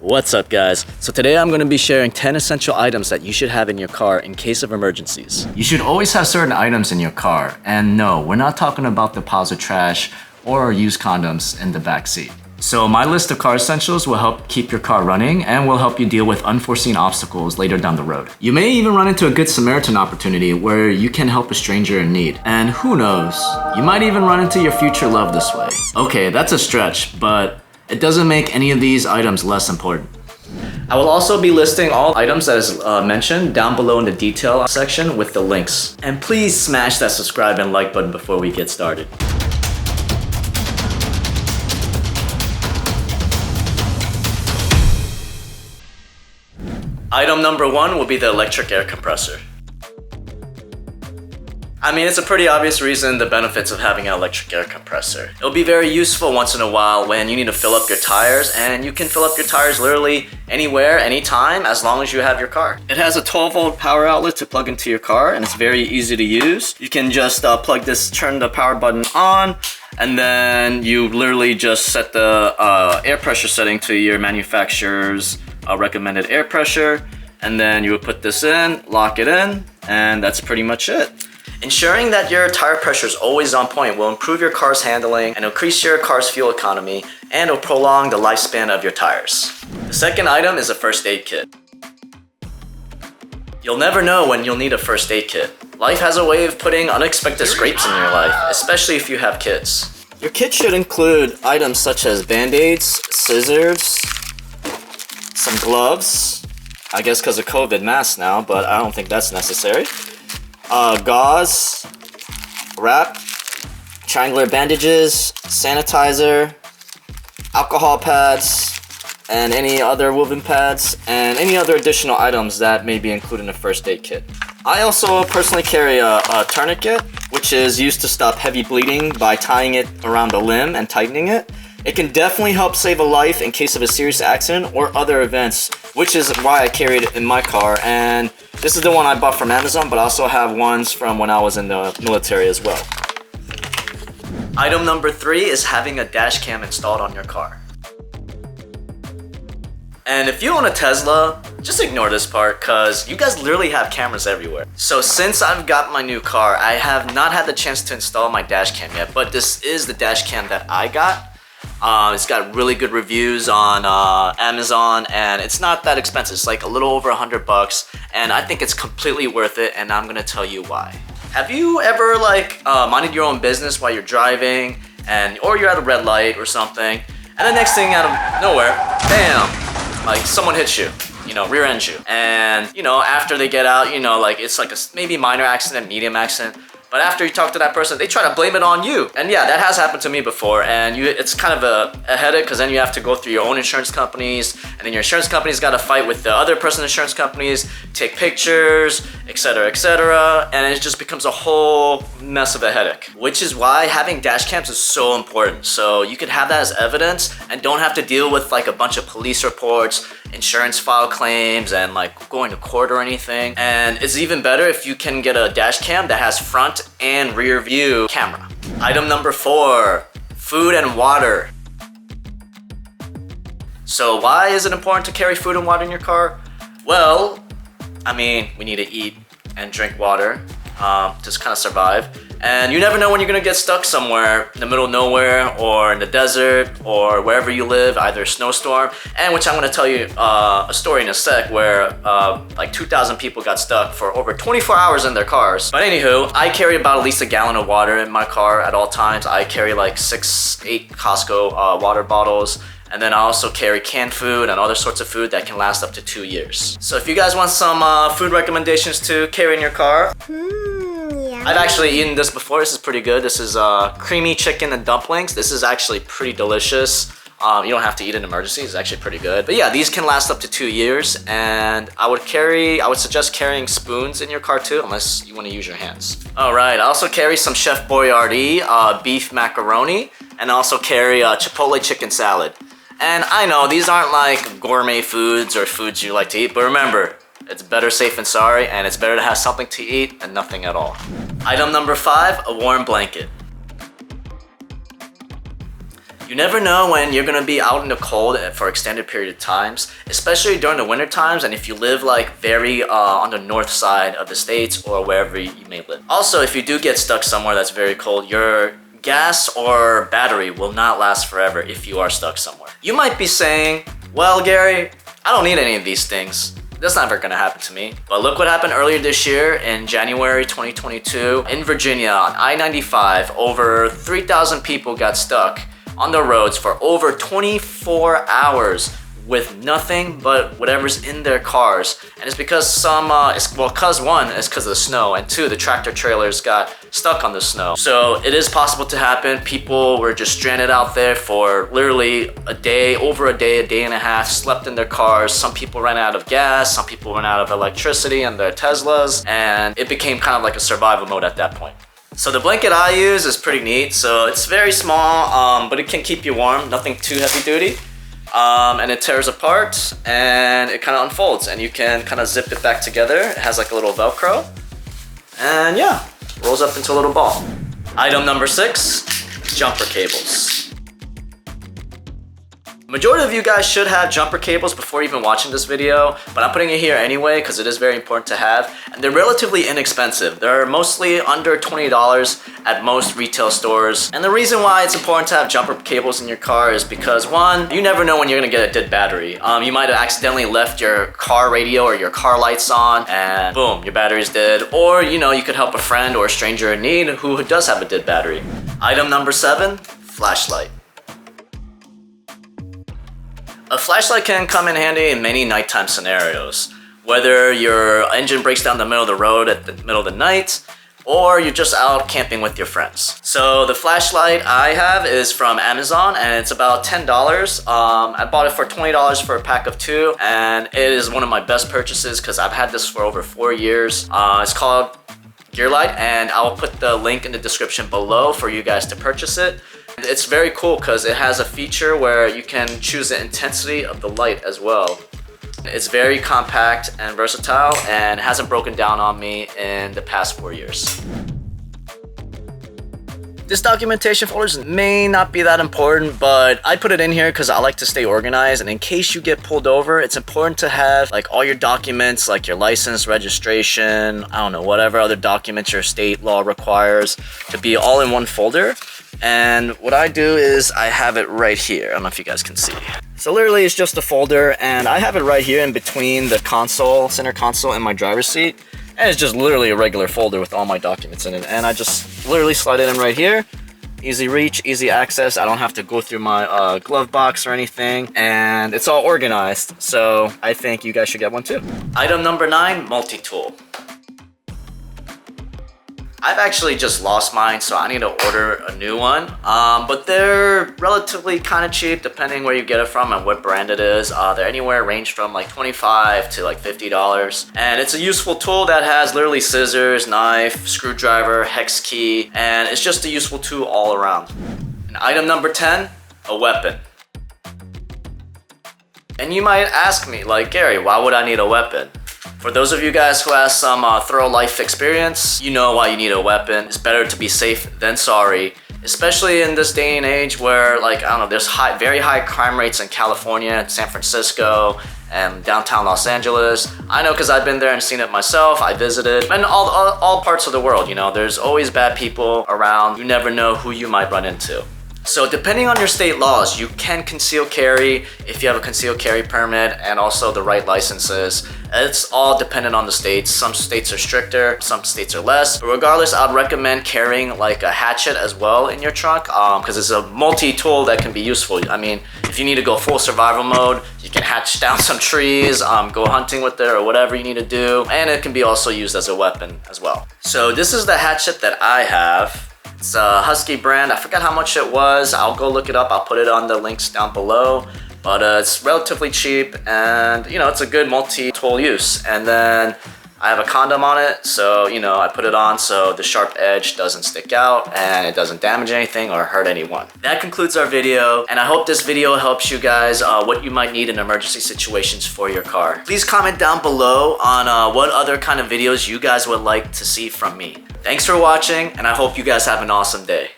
What's up, guys? So today I'm going to be sharing 10 essential items that you should have in your car in case of emergencies. You should always have certain items in your car, and no, we're not talking about the piles of trash or used condoms in the back seat. So my list of car essentials will help keep your car running and will help you deal with unforeseen obstacles later down the road. You may even run into a Good Samaritan opportunity where you can help a stranger in need. And who knows, you might even run into your future love this way. Okay, that's a stretch, but it doesn't make any of these items less important. I will also be listing all items that is mentioned down below in the detail section with the links. And please smash that subscribe and like button before we get started. Item number 1 will be the electric air compressor. I mean, it's a pretty obvious reason the benefits of having an electric air compressor. It'll be very useful once in a while when you need to fill up your tires, and you can fill up your tires literally anywhere, anytime, as long as you have your car. It has a 12-volt power outlet to plug into your car, and it's very easy to use. You can just turn the power button on, and then you literally just set the air pressure setting to your manufacturer's recommended air pressure, and then you would put this in, lock it in, and that's pretty much it. Ensuring that your tire pressure is always on point will improve your car's handling and increase your car's fuel economy, and will prolong the lifespan of your tires. The second item is a first aid kit. You'll never know when you'll need a first aid kit. Life has a way of putting unexpected scrapes in your life, especially if you have kids. Your kit should include items such as band-aids, scissors, some gloves, I guess because of COVID masks now, but I don't think that's necessary. Gauze, wrap, triangular bandages, sanitizer, alcohol pads, and any other woven pads, and any other additional items that may be included in a first aid kit. I also personally carry a tourniquet, which is used to stop heavy bleeding by tying it around the limb and tightening it. It can definitely help save a life in case of a serious accident or other events, which is why I carried it in my car. And this is the one I bought from Amazon, but I also have ones from when I was in the military as well. Item number 3 is having a dash cam installed on your car. And if you own a Tesla, just ignore this part because you guys literally have cameras everywhere. So since I've got my new car, I have not had the chance to install my dash cam yet, but this is the dash cam that I got. It's got really good reviews on Amazon, and it's not that expensive. It's like a little over $100, and I think it's completely worth it, and I'm gonna tell you why. Have you ever minded your own business while you're driving, or you're at a red light or something, and the next thing out of nowhere, bam, like someone hits you, rear ends you, and after they get out, it's like a maybe minor accident, medium accident. But after you talk to that person, they try to blame it on you. And yeah, that has happened to me before. And it's kind of a headache because then you have to go through your own insurance companies. And then your insurance company's got to fight with the other person's insurance companies, take pictures, etc., etc. And it just becomes a whole mess of a headache. Which is why having dash cams is so important. So you can have that as evidence and don't have to deal with a bunch of police reports, insurance file claims, and going to court or anything. And it's even better if you can get a dash cam that has front and rear view camera. Item number 4, food and water. So why is it important to carry food and water in your car? Well, I mean, we need to eat and drink water to kind of survive. And you never know when you're gonna get stuck somewhere in the middle of nowhere or in the desert or wherever you live, either a snowstorm, and which I'm gonna tell you a story in a sec where 2,000 people got stuck for over 24 hours in their cars. But anywho, I carry about at least a gallon of water in my car at all times. I carry 6-8 Costco water bottles. And then I also carry canned food and other sorts of food that can last up to 2 years. So if you guys want some food recommendations to carry in your car, I've actually eaten this before. This is pretty good. This is creamy chicken and dumplings. This is actually pretty delicious. You don't have to eat in emergencies. It's actually pretty good. But yeah, these can last up to 2 years. And I would suggest carrying spoons in your car too, unless you want to use your hands. All right, I also carry some Chef Boyardee beef macaroni, and I also carry Chipotle chicken salad. And I know these aren't gourmet foods or foods you like to eat, but remember, it's better safe than sorry, and it's better to have something to eat than nothing at all. Item number 5, a warm blanket. You never know when you're gonna be out in the cold for extended period of times, especially during the winter times, and if you live like very on the north side of the States or wherever you may live. Also, if you do get stuck somewhere that's very cold, your gas or battery will not last forever if you are stuck somewhere. You might be saying, well, Gary, I don't need any of these things. That's never gonna happen to me. But look what happened earlier this year in January 2022 in Virginia on I-95. Over 3,000 people got stuck on the roads for over 24 hours with nothing but whatever's in their cars. And it's because one, it's because of the snow, and two, the tractor trailers got stuck on the snow. So it is possible to happen. People were just stranded out there for literally a day and a half, slept in their cars. Some people ran out of gas, some people ran out of electricity in their Teslas, and it became kind of like a survival mode at that point. So the blanket I use is pretty neat. So it's very small, but it can keep you warm, nothing too heavy duty. And it tears apart and it kind of unfolds and you can kind of zip it back together. It has like a little Velcro and yeah, rolls up into a little ball. Item number 6, jumper cables. Majority of you guys should have jumper cables before even watching this video, but I'm putting it here anyway because it is very important to have, and they're relatively inexpensive. They're mostly under $20 at most retail stores, and the reason why it's important to have jumper cables in your car is because one, you never know when you're gonna get a dead battery. You might have accidentally left your car radio or your car lights on and boom, your battery's dead, or you know, you could help a friend or a stranger in need who does have a dead battery. Item number 7, flashlight. A flashlight can come in handy in many nighttime scenarios. Whether your engine breaks down the middle of the road at the middle of the night, or you're just out camping with your friends. So the flashlight I have is from Amazon and it's about $10. I bought it for $20 for a pack of 2 and it is one of my best purchases because I've had this for over 4 years. It's called Gearlight and I will put the link in the description below for you guys to purchase it. It's very cool because it has a feature where you can choose the intensity of the light as well. It's very compact and versatile and hasn't broken down on me in the past 4 years. This documentation folders may not be that important, but I put it in here because I like to stay organized, and in case you get pulled over, it's important to have like all your documents, like your license, registration, I don't know, whatever other documents your state law requires, to be all in one folder. And what I do is I have it right here. I don't know if you guys can see. So literally it's just a folder and I have it right here in between the console, center console, and my driver's seat. And it's just literally a regular folder with all my documents in it. And I just literally slide it in right here. Easy reach, easy access. I don't have to go through my glove box or anything. And it's all organized. So I think you guys should get one too. Item number 9, multi-tool. I've actually just lost mine, so I need to order a new one. But they're relatively kind of cheap depending where you get it from and what brand it is. They're anywhere ranged from like $25 to like $50. And it's a useful tool that has literally scissors, knife, screwdriver, hex key, and it's just a useful tool all around. And item number 10, a weapon. And you might ask me, like, Gary, why would I need a weapon? For those of you guys who have some thorough life experience, you know why you need a weapon. It's better to be safe than sorry, especially in this day and age where, like, I don't know, there's very high crime rates in California, San Francisco, and downtown Los Angeles. I know because I've been there and seen it myself. I visited, and all parts of the world, you know, there's always bad people around. You never know who you might run into. So depending on your state laws, you can conceal carry if you have a concealed carry permit and also the right licenses. It's all dependent on the states. Some states are stricter, some states are less. But regardless, I'd recommend carrying like a hatchet as well in your trunk because it's a multi-tool that can be useful. I mean, if you need to go full survival mode, you can hatch down some trees, go hunting with it or whatever you need to do. And it can be also used as a weapon as well. So this is the hatchet that I have. It's a Husky brand. I forgot how much it was. I'll go look it up. I'll put it on the links down below. But it's relatively cheap and, you know, it's a good multi-tool use. And then I have a condom on it. So, you know, I put it on so the sharp edge doesn't stick out and it doesn't damage anything or hurt anyone. That concludes our video. And I hope this video helps you guys what you might need in emergency situations for your car. Please comment down below on what other kind of videos you guys would like to see from me. Thanks for watching, and I hope you guys have an awesome day.